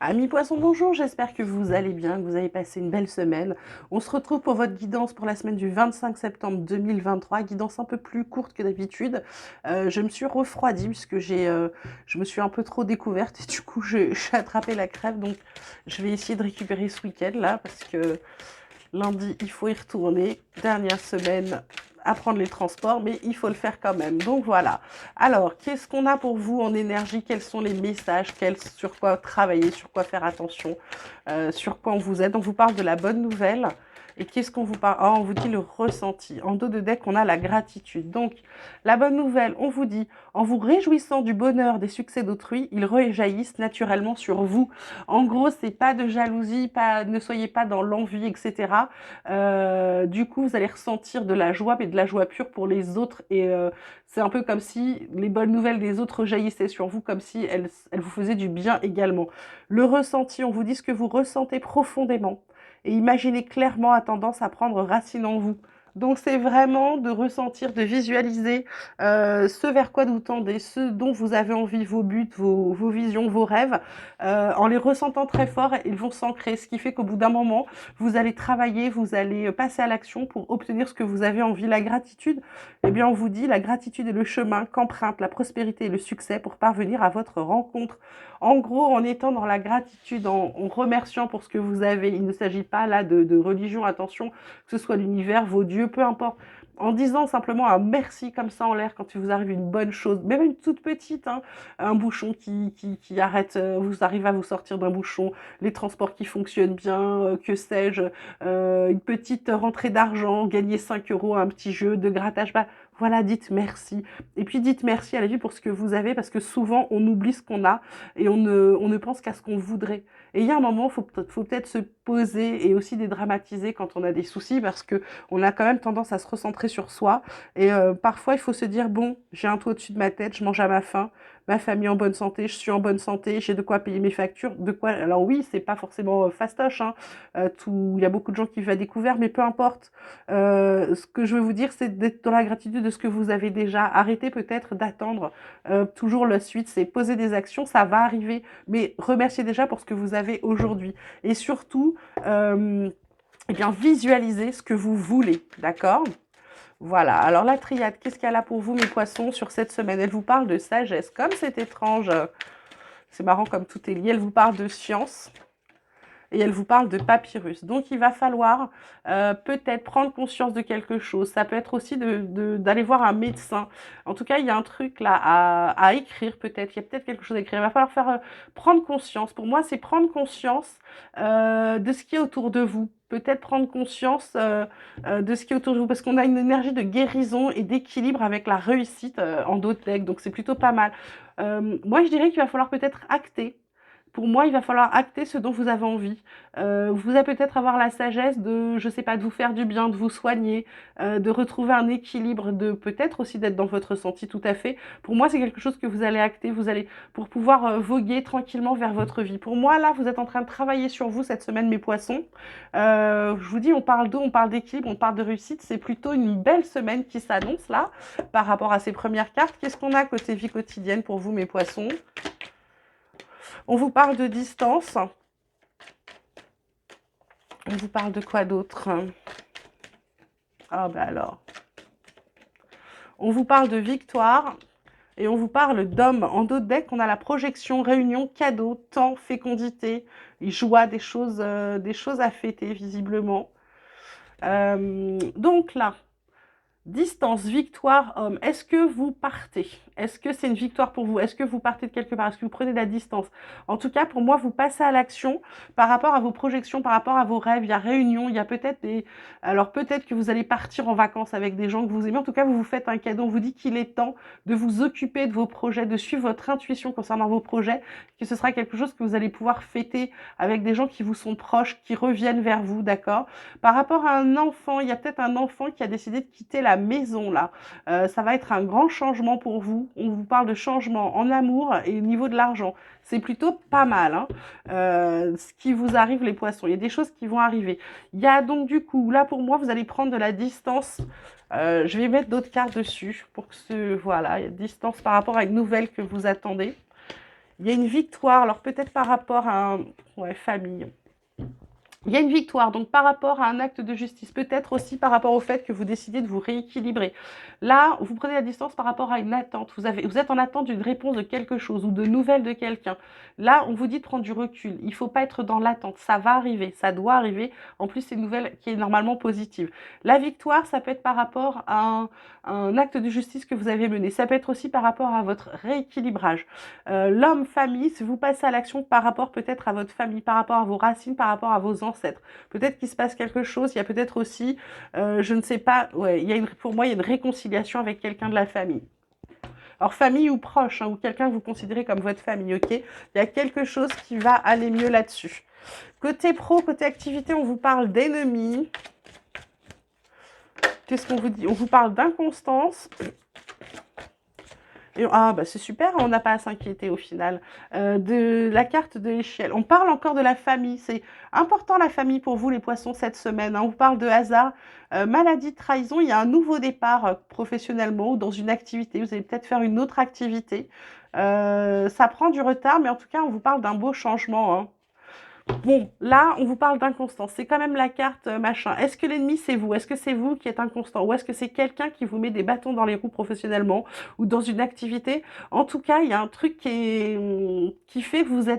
Amis poissons, bonjour, j'espère que vous allez bien, que vous avez passé une belle semaine. On se retrouve pour votre guidance pour la semaine du 25 septembre 2023, guidance un peu plus courte que d'habitude. Je me suis refroidie puisque je me suis un peu trop découverte et du coup j'ai attrapé la crève, donc je vais essayer de récupérer ce week-end là parce que lundi il faut y retourner, dernière semaine à prendre les transports, mais il faut le faire quand même. Donc voilà. Alors, qu'est-ce qu'on a pour vous en énergie? Quels sont les messages? Sur quoi travailler? Sur quoi faire attention? Sur quoi on vous aide? On vous parle de la bonne nouvelle. Et qu'est-ce qu'on vous parle? Oh, on vous dit le ressenti. En dos de deck, on a la gratitude. Donc, la bonne nouvelle, on vous dit, en vous réjouissant du bonheur des succès d'autrui, ils rejaillissent naturellement sur vous. En gros, c'est pas de jalousie, ne soyez pas dans l'envie, etc. Du coup, vous allez ressentir de la joie, mais de la joie pure pour les autres. Et c'est un peu comme si les bonnes nouvelles des autres jaillissaient sur vous, comme si elles vous faisaient du bien également. Le ressenti, on vous dit ce que vous ressentez profondément. Et imaginez clairement a tendance à prendre racine en vous. Donc c'est vraiment de ressentir, de visualiser ce vers quoi vous tendez, ce dont vous avez envie, vos buts, vos visions, vos rêves. En les ressentant très fort, ils vont s'ancrer, ce qui fait qu'au bout d'un moment, vous allez travailler, vous allez passer à l'action pour obtenir ce que vous avez envie. La gratitude, eh bien on vous dit, la gratitude est le chemin qu'emprunte la prospérité et le succès pour parvenir à votre rencontre. En gros, en étant dans la gratitude, en remerciant pour ce que vous avez, il ne s'agit pas là de religion, attention, que ce soit l'univers, vos dieux, peu importe. En disant simplement un merci comme ça en l'air quand il vous arrive une bonne chose, même une toute petite, hein, un bouchon qui arrête, vous arrivez à vous sortir d'un bouchon, les transports qui fonctionnent bien, que sais-je, une petite rentrée d'argent, gagner 5 euros, un petit jeu de grattage, bah voilà, dites merci. Et puis dites merci à la vie pour ce que vous avez, parce que souvent on oublie ce qu'on a et on ne pense qu'à ce qu'on voudrait. Et il y a un moment, faut peut-être se poser et aussi dédramatiser quand on a des soucis, parce que on a quand même tendance à se recentrer sur soi. Et parfois, il faut se dire, bon, j'ai un toit au-dessus de ma tête, je mange à ma faim, ma famille en bonne santé, je suis en bonne santé, j'ai de quoi payer mes factures, de quoi. Alors oui, c'est pas forcément fastoche, hein, il y a beaucoup de gens qui vivent à découvert, mais peu importe. Ce que je veux vous dire, c'est d'être dans la gratitude de ce que vous avez déjà. Arrêtez peut-être d'attendre toujours la suite, c'est poser des actions, ça va arriver, mais remerciez déjà pour ce que vous avez aujourd'hui. Et surtout, eh bien, visualisez ce que vous voulez, d'accord? Voilà, alors la triade, qu'est-ce qu'elle a pour vous, mes poissons, sur cette semaine? Elle vous parle de sagesse, comme c'est étrange, c'est marrant comme tout est lié, elle vous parle de science et elle vous parle de papyrus. Donc il va falloir peut-être prendre conscience de quelque chose. Ça peut être aussi d'aller voir un médecin. En tout cas, il y a un truc là à écrire peut-être. Il y a peut-être quelque chose à écrire. Il va falloir prendre conscience. Pour moi, c'est prendre conscience de ce qui est autour de vous. Peut-être prendre conscience de ce qui est autour de vous, parce qu'on a une énergie de guérison et d'équilibre avec la réussite en d'autres decks, donc c'est plutôt pas mal. Moi, je dirais qu'il va falloir peut-être acter. Pour moi, il va falloir acter ce dont vous avez envie. Vous allez peut-être avoir la sagesse de, je sais pas, de vous faire du bien, de vous soigner, de retrouver un équilibre, de peut-être aussi d'être dans votre ressenti tout à fait. Pour moi, c'est quelque chose que vous allez acter, vous allez pour pouvoir voguer tranquillement vers votre vie. Pour moi, là, vous êtes en train de travailler sur vous cette semaine, mes poissons. Je vous dis, on parle d'eau, on parle d'équilibre, on parle de réussite. C'est plutôt une belle semaine qui s'annonce là par rapport à ces premières cartes. Qu'est-ce qu'on a côté vie quotidienne pour vous, mes poissons? On vous parle de distance. On vous parle de quoi d'autre? Ah bah alors. On vous parle de victoire et on vous parle d'homme. En dos de deck, on a la projection, réunion, cadeau, temps, fécondité, joie, des choses à fêter visiblement. Donc là, distance, victoire, homme. Est-ce que vous partez? Est-ce que c'est une victoire pour vous? Est-ce que vous partez de quelque part? Est-ce que vous prenez de la distance? En tout cas, pour moi, vous passez à l'action par rapport à vos projections, par rapport à vos rêves. Il y a réunion, il y a peut-être des... Alors peut-être que vous allez partir en vacances avec des gens que vous aimez. En tout cas, vous vous faites un cadeau. On vous dit qu'il est temps de vous occuper de vos projets, de suivre votre intuition concernant vos projets, que ce sera quelque chose que vous allez pouvoir fêter avec des gens qui vous sont proches, qui reviennent vers vous, d'accord? Par rapport à un enfant, il y a peut-être un enfant qui a décidé de quitter la maison là. Ça va être un grand changement pour vous. On vous parle de changement en amour et au niveau de l'argent. C'est plutôt pas mal, hein, ce qui vous arrive, les poissons. Il y a des choses qui vont arriver. Il y a donc du coup, là pour moi, vous allez prendre de la distance. Je vais mettre d'autres cartes dessus pour que voilà, il y a distance par rapport à une nouvelle que vous attendez. Il y a une victoire, alors peut-être par rapport à un... Ouais, famille. Il y a une victoire, donc par rapport à un acte de justice, peut-être aussi par rapport au fait que vous décidez de vous rééquilibrer. Là, vous prenez la distance par rapport à une attente. Vous êtes en attente d'une réponse de quelque chose ou de nouvelles de quelqu'un. Là, on vous dit de prendre du recul. Il ne faut pas être dans l'attente. Ça va arriver, ça doit arriver. En plus, c'est une nouvelle qui est normalement positive. La victoire, ça peut être par rapport à un acte de justice que vous avez mené. Ça peut être aussi par rapport à votre rééquilibrage. L'homme, famille, si vous passez à l'action par rapport peut-être à votre famille, par rapport à vos racines, par rapport à vos ancêtres. Peut-être qu'il se passe quelque chose, il y a peut-être aussi, je ne sais pas, ouais, pour moi, il y a une réconciliation avec quelqu'un de la famille. Alors, famille ou proche, hein, ou quelqu'un que vous considérez comme votre famille, ok? Il y a quelque chose qui va aller mieux là-dessus. Côté pro, côté activité, on vous parle d'ennemis. Qu'est-ce qu'on vous dit? On vous parle d'inconstance. Ah, bah c'est super, on n'a pas à s'inquiéter au final. De la carte de l'échelle. On parle encore de la famille. C'est important la famille pour vous, les poissons, cette semaine, hein. On vous parle de hasard, maladie, trahison. Il y a un nouveau départ professionnellement ou dans une activité. Vous allez peut-être faire une autre activité. Ça prend du retard, mais en tout cas, on vous parle d'un beau changement, hein. Bon, là, on vous parle d'inconstance. C'est quand même la carte machin. Est-ce que l'ennemi, c'est vous? Est-ce que c'est vous qui êtes inconstant? Ou est-ce que c'est quelqu'un qui vous met des bâtons dans les roues professionnellement ou dans une activité? En tout cas, il y a un truc qui fait que vous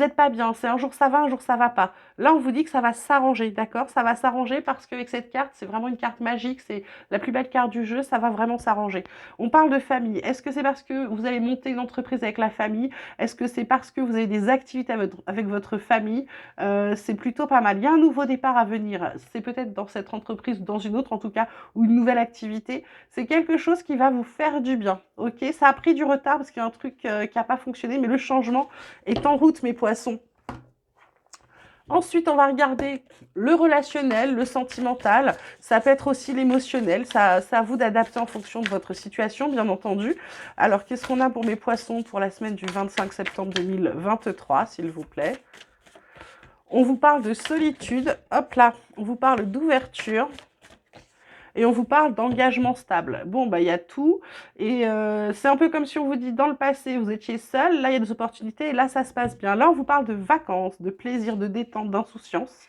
êtes pas bien. C'est un jour ça va, un jour ça va pas. Là, on vous dit que ça va s'arranger, d'accord? Ça va s'arranger parce qu'avec cette carte, c'est vraiment une carte magique. C'est la plus belle carte du jeu. Ça va vraiment s'arranger. On parle de famille. Est-ce que c'est parce que vous allez monter une entreprise avec la famille? Est-ce que c'est parce que vous avez des activités avec votre famille? C'est plutôt pas mal. Il y a un nouveau départ à venir. C'est peut-être dans cette entreprise ou dans une autre, en tout cas, ou une nouvelle activité. C'est quelque chose qui va vous faire du bien. Ok, ça a pris du retard parce qu'il y a un truc qui n'a pas fonctionné, mais le changement est en route, mes poissons. Ensuite, on va regarder le relationnel, le sentimental. Ça peut être aussi l'émotionnel. C'est à vous d'adapter en fonction de votre situation, bien entendu. Alors, qu'est-ce qu'on a pour mes poissons pour la semaine du 25 septembre 2023, s'il vous plaît? On vous parle de solitude. Hop là, on vous parle d'ouverture. Et on vous parle d'engagement stable. Bon, bah, il y a tout. Et c'est un peu comme si on vous dit, dans le passé, vous étiez seul, là, il y a des opportunités, et là, ça se passe bien. Là, on vous parle de vacances, de plaisir, de détente, d'insouciance.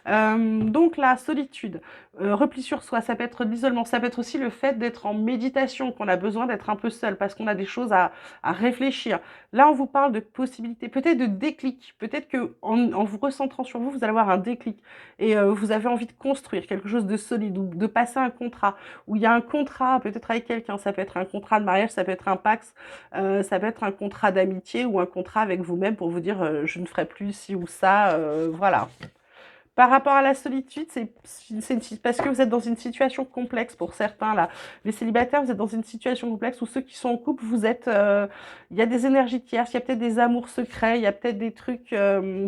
Donc la solitude, repli sur soi, ça peut être l'isolement, ça peut être aussi le fait d'être en méditation, qu'on a besoin d'être un peu seul parce qu'on a des choses à réfléchir. Là, on vous parle de possibilités, peut-être de déclic, peut-être que en vous recentrant sur vous, vous allez avoir un déclic et vous avez envie de construire quelque chose de solide ou de passer un contrat, où il y a un contrat peut-être avec quelqu'un, ça peut être un contrat de mariage, ça peut être un pax, ça peut être un contrat d'amitié ou un contrat avec vous-même pour vous dire je ne ferai plus ci ou ça, voilà. Par rapport à la solitude, parce que vous êtes dans une situation complexe pour certains, là. Les célibataires, vous êtes dans une situation complexe, ou ceux qui sont en couple, il y a des énergies tierces, il y a peut-être des amours secrets, il y a peut-être des trucs,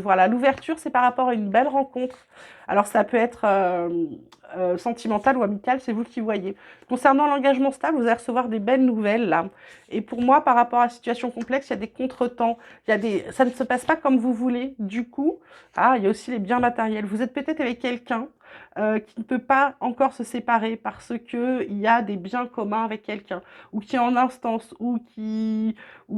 voilà. L'ouverture, c'est par rapport à une belle rencontre. Alors, ça peut être sentimental ou amical, c'est vous qui voyez. Concernant l'engagement stable, vous allez recevoir des belles nouvelles, là. Et pour moi, par rapport à la situation complexe, il y a des contretemps, ça ne se passe pas comme vous voulez. Du coup, il y a aussi les biens matériels. Vous êtes peut-être avec quelqu'un qui ne peut pas encore se séparer parce qu'il y a des biens communs avec quelqu'un, ou qui est en instance, ou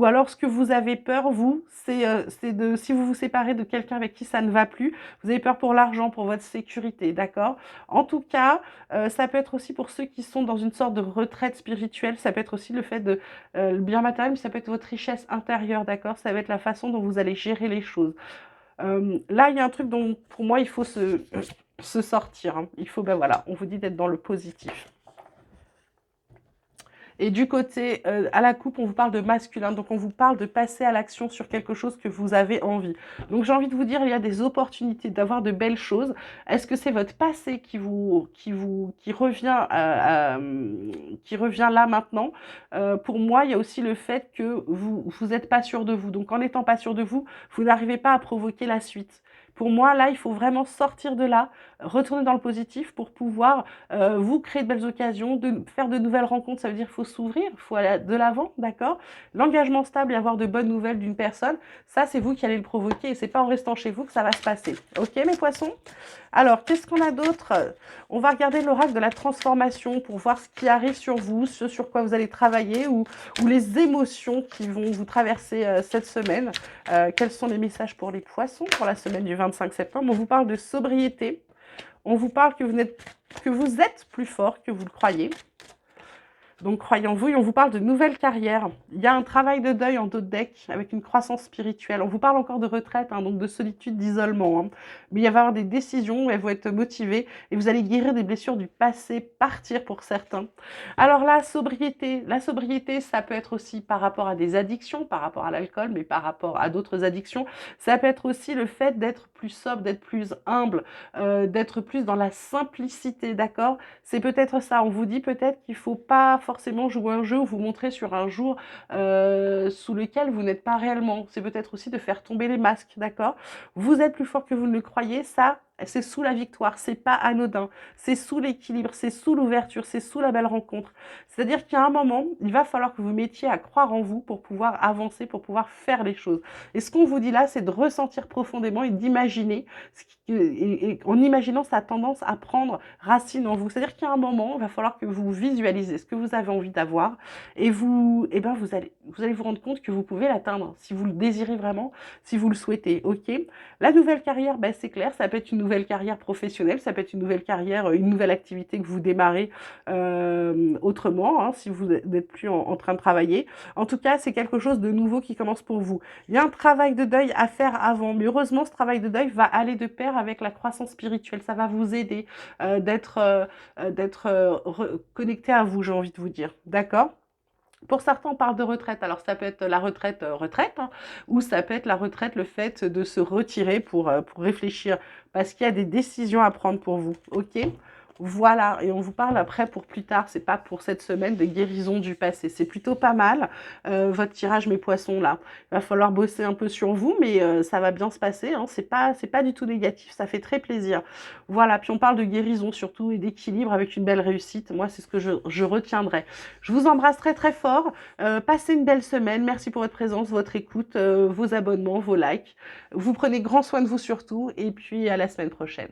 alors ce que vous avez peur, vous, si vous vous séparez de quelqu'un avec qui ça ne va plus, vous avez peur pour l'argent, pour votre sécurité, d'accord? En tout cas, ça peut être aussi pour ceux qui sont dans une sorte de retraite spirituelle, ça peut être aussi le fait de le bien matériel, mais ça peut être votre richesse intérieure, d'accord? Ça va être la façon dont vous allez gérer les choses. Là, il y a un truc dont, pour moi, il faut se sortir, hein. Il faut, ben voilà, on vous dit d'être dans le positif. Et du côté à la coupe, on vous parle de masculin, donc on vous parle de passer à l'action sur quelque chose que vous avez envie. Donc j'ai envie de vous dire, il y a des opportunités d'avoir de belles choses. Est-ce que c'est votre passé qui revient qui revient là maintenant? Pour moi, il y a aussi le fait que vous êtes pas sûr de vous. Donc en n'étant pas sûr de vous, vous n'arrivez pas à provoquer la suite. Pour moi, là, il faut vraiment sortir de là, retourner dans le positif pour pouvoir vous créer de belles occasions, de faire de nouvelles rencontres. Ça veut dire qu'il faut s'ouvrir, il faut aller de l'avant, d'accord? L'engagement stable et avoir de bonnes nouvelles d'une personne, ça, c'est vous qui allez le provoquer et c'est pas en restant chez vous que ça va se passer. Ok, mes poissons? Alors, qu'est-ce qu'on a d'autre? On va regarder l'oracle de la transformation pour voir ce qui arrive sur vous, ce sur quoi vous allez travailler ou les émotions qui vont vous traverser cette semaine. Quels sont les messages pour les poissons pour la semaine du 25 septembre? On vous parle de sobriété. On vous parle que vous êtes plus fort que vous le croyez. Donc, croyez en vous, et on vous parle de nouvelle carrière. Il y a un travail de deuil en dos de deck avec une croissance spirituelle. On vous parle encore de retraite, hein, donc de solitude, d'isolement. Hein. Mais il va y avoir des décisions, elles vont être motivées et vous allez guérir des blessures du passé, partir pour certains. Alors la sobriété, ça peut être aussi par rapport à des addictions, par rapport à l'alcool, mais par rapport à d'autres addictions. Ça peut être aussi le fait d'être plus sobre, d'être plus humble, d'être plus dans la simplicité, d'accord? C'est peut-être ça. On vous dit peut-être qu'il ne faut pas forcément jouer un jeu ou vous montrer sur un jour sous lequel vous n'êtes pas réellement. C'est peut-être aussi de faire tomber les masques, d'accord? Vous êtes plus fort que vous ne le croyez, ça, c'est sous la victoire, c'est pas anodin, c'est sous l'équilibre, c'est sous l'ouverture, c'est sous la belle rencontre. C'est-à-dire qu'il y a un moment, il va falloir que vous mettiez à croire en vous pour pouvoir avancer, pour pouvoir faire les choses. Et ce qu'on vous dit là, c'est de ressentir profondément et d'imaginer, et en imaginant sa tendance à prendre racine en vous. C'est-à-dire qu'il y a un moment, il va falloir que vous visualisez ce que vous avez envie d'avoir et vous allez vous rendre compte que vous pouvez l'atteindre si vous le désirez vraiment, si vous le souhaitez. Ok? La nouvelle carrière, ben, c'est clair, ça peut être une nouvelle carrière professionnelle, ça peut être une nouvelle carrière, une nouvelle activité que vous démarrez autrement, hein, si vous n'êtes plus en train de travailler. En tout cas, c'est quelque chose de nouveau qui commence pour vous. Il y a un travail de deuil à faire avant, mais heureusement, ce travail de deuil va aller de pair avec la croissance spirituelle. Ça va vous aider d'être connecté à vous, j'ai envie de vous dire. D'accord? Pour certains, on parle de retraite. Alors, ça peut être la retraite, hein, ou ça peut être la retraite, le fait de se retirer pour réfléchir, parce qu'il y a des décisions à prendre pour vous. Ok? Voilà, et on vous parle après pour plus tard, c'est pas pour cette semaine de guérison du passé. C'est plutôt pas mal, votre tirage mes poissons là. Il va falloir bosser un peu sur vous, mais ça va bien se passer, hein. C'est pas du tout négatif, ça fait très plaisir. Voilà, puis on parle de guérison surtout et d'équilibre avec une belle réussite. Moi, c'est ce que je retiendrai. Je vous embrasse très très fort. Passez une belle semaine. Merci pour votre présence, votre écoute, vos abonnements, vos likes. Vous prenez grand soin de vous surtout, et puis à la semaine prochaine.